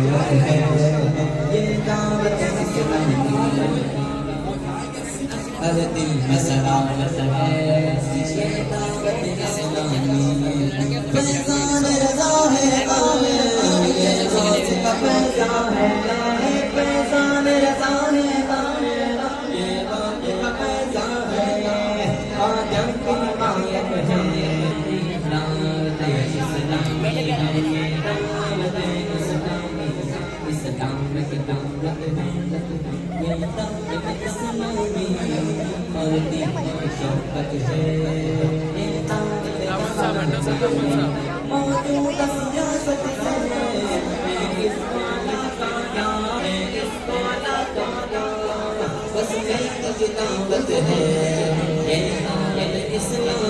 ये दावत इस्लामी हर दिल में सलामत है, ये दावत इस्लामी फैज़ान रज़ा है आमिर, ये गौस का फैज़ान है, फैज़ान रज़ा है आमिर, ये गौस का फैज़ान है, आदम की हिमायत है, दावत इस्लामी है, ये दावत इस्लामी, इस्लाम की दावत है, ये दावत इस्लामी और दीन की शौकत है, ये दावत इस्लामी मौजूदा सियासत है, इसको अल्लाह का क्या है, इसको अल्लाह का क्या, बस एक दावत है, ये दावत इस्लामी